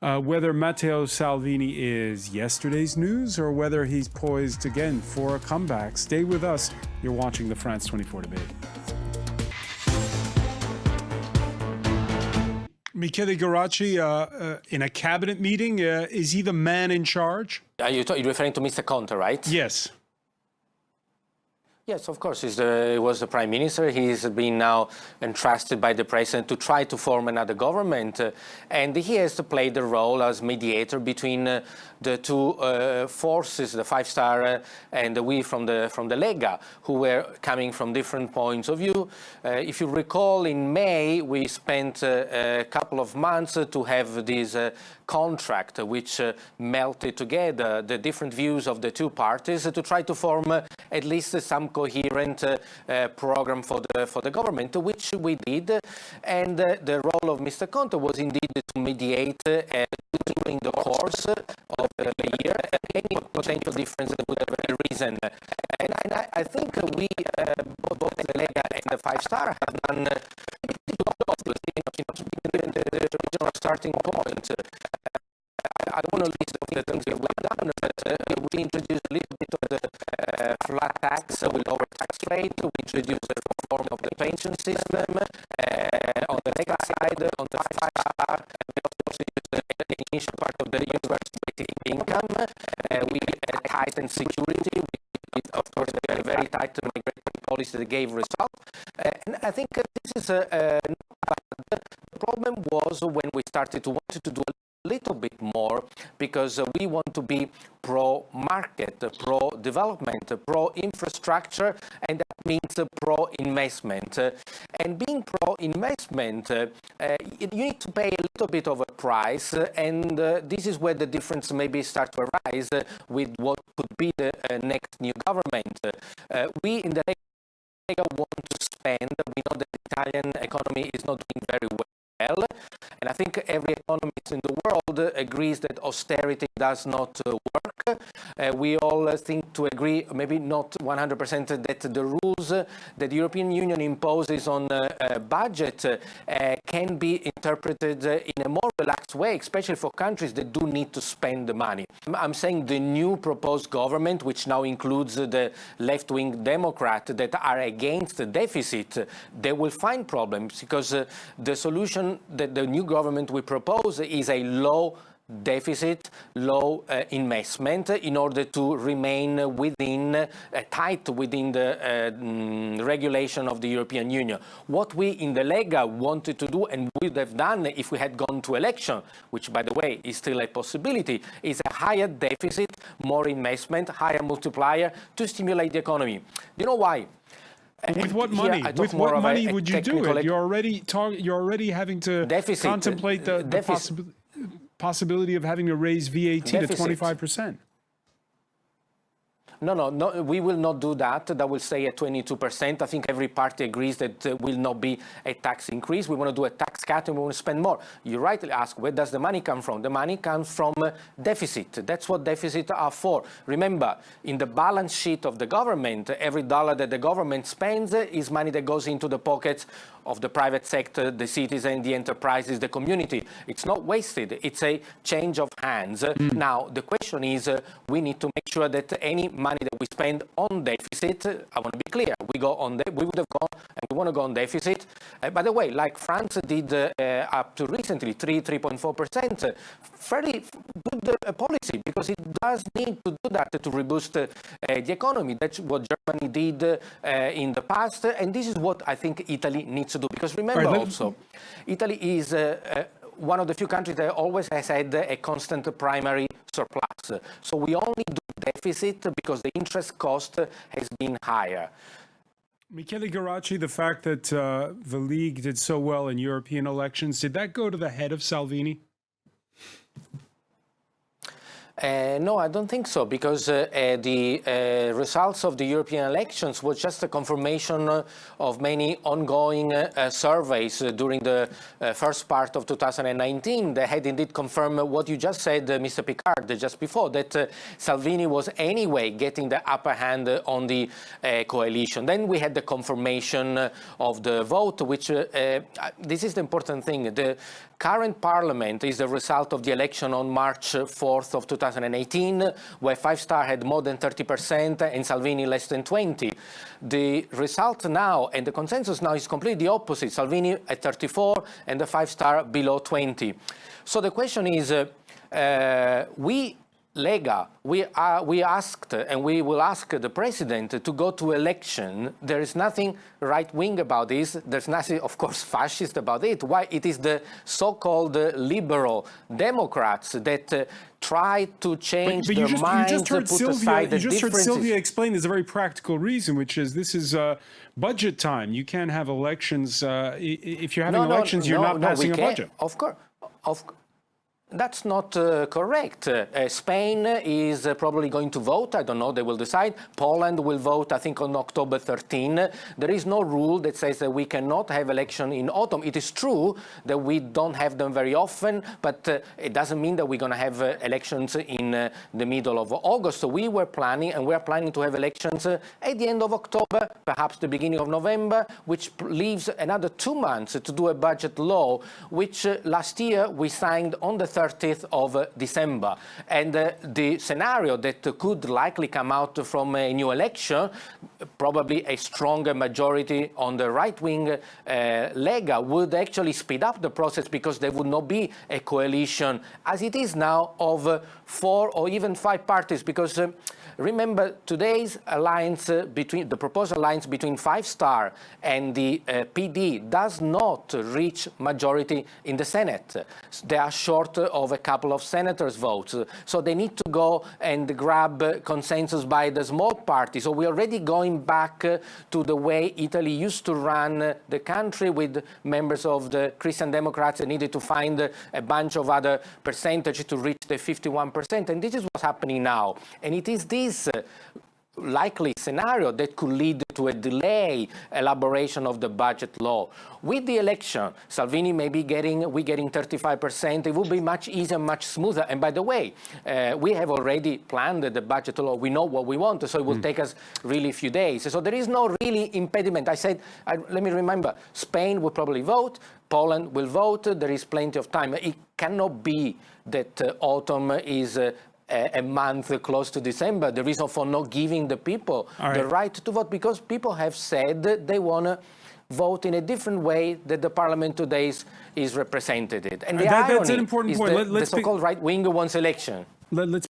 Whether Matteo Salvini is yesterday's news or whether he's poised again for a comeback. Stay with us. You're watching the France 24 debate. Michele Geraci, in a cabinet meeting, is he the man in charge? You're referring to Mr. Conte, right? Yes. Yes, of course. He was the prime minister. He's been now entrusted by the president to try to form another government, and he has to play the role as mediator between the two forces, the Five Star and we from the Lega, who were coming from different points of view. If you recall, in May we spent a couple of months to have this contract, which melted together the different views of the two parties to try to form at least some coherent program for the government, which we did. And the role of Mr. Conte was indeed to mediate during the course of the year any potential difference that would have arisen. And I think we, both the Lega and the Five Star, have done the original starting point. I don't want to list all the things that we've done, but we introduced a little bit of the flat tax with lower tax rate. We introduced the reform of the pension system. On the Lega side, on the Five Star, we also used the initial part of the universal basic income. We tightened security. Of course, a very tight migratory policy that gave results. And I think this is not bad. The problem was when we started to want to do a little bit more, because we want to be pro-market, pro-development, pro-infrastructure, and that means pro-investment. And being pro-investment, you need to pay a little bit of a price, and this is where the difference maybe start to arise with what could be the next new government. We in the Lega want to spend. We know that the Italian economy is not doing very well. And I think every economist in the world agrees that austerity does not work. We all think to agree, maybe not 100%, that the rules that the European Union imposes on budget can be interpreted in a more relaxed way, especially for countries that do need to spend the money. I'm saying the new proposed government, which now includes the left-wing Democrats that are against the deficit, they will find problems, because the solution that the new government will propose is a low deficit, low investment, in order to remain within, tight within the regulation of the European Union. What we in the Lega wanted to do, and would have done if we had gone to election, which by the way is still a possibility, is a higher deficit, more investment, higher multiplier to stimulate the economy. You know why? With what money? With what money would you do it? You're already having to contemplate the possibility of having to raise VAT to 25%. No, we will not do that. That will stay at 22%. I think every party agrees that will not be a tax increase. We want to do a tax cut and we want to spend more. You rightly ask, where does the money come from? The money comes from deficit. That's what deficits are for. Remember, in the balance sheet of the government, every dollar that the government spends is money that goes into the pockets of the private sector, the citizen, the enterprises, the community. It's not wasted. It's a change of hands. Now, the question is, we need to make sure that any money that we spend on deficit, I want to be clear, we would have gone, and we want to go on deficit. By the way, like France did up to recently, 3.4%, fairly good policy, because it does need to do that to reboost the economy. That's what Germany did in the past, and this is what I think Italy needs to do. Because remember also, Italy is one of the few countries that always has had a constant primary surplus. So we only do deficit because the interest cost has been higher. Michele Geraci, the fact that the League did so well in European elections, did that go to the head of Salvini? No, I don't think so, because the results of the European elections was just a confirmation of many ongoing surveys during the first part of 2019. They had indeed confirmed what you just said, Mr. Picard, just before, that Salvini was anyway getting the upper hand on the coalition. Then we had the confirmation of the vote, which this is the important thing. The current parliament is the result of the election on March 4th of 2018, where Five Star had more than 30% and Salvini less than 20%. The result now and the consensus now is completely the opposite. Salvini at 34% and the Five Star below 20%. So the question is, we Lega, we asked and we will ask the president to go to election. There is nothing right-wing about this. There's nothing, of course, fascist about it. Why? It is the so-called liberal Democrats that try to change their minds, you just heard put aside the differences. You just heard Sylvia explain there's a very practical reason, which is this is budget time. You can't have elections. If you're having elections, you're not passing a budget. Of course. That's not correct. Spain is probably going to vote. I don't know. They will decide. Poland will vote, I think, on October 13. There is no rule that says that we cannot have election in autumn. It is true that we don't have them very often, but it doesn't mean that we're going to have elections in the middle of August. So we were planning, and we're planning to have elections at the end of October, perhaps the beginning of November, which leaves another 2 months to do a budget law, which last year we signed on the 30th of December. And the scenario that could likely come out from a new election, probably a stronger majority on the right-wing Lega, would actually speed up the process, because there would not be a coalition as it is now of 4 or even 5 parties, because remember, today's alliance between the proposed alliance between Five Star and the PD does not reach majority in the Senate. They are short of a couple of senators' votes, so they need to go and grab consensus by the small party. So we're already going back to the way Italy used to run the country, with members of the Christian Democrats that needed to find a bunch of other percentages to reach the 51%. And this is what's happening now. And it is this likely scenario that could lead to a delay elaboration of the budget law. With the election, Salvini may be getting 35%. It will be much easier, much smoother. And by the way, we have already planned the budget law. We know what we want, so it will take us really a few days. So there is no really impediment. Let me remember, Spain will probably vote, Poland will vote. There is plenty of time. It cannot be that autumn is a month close to December. The reason for not giving the people the right to vote, because people have said that they want to vote in a different way that the parliament today is represented. And the irony that's an important point. The so-called right wing wants election. Let's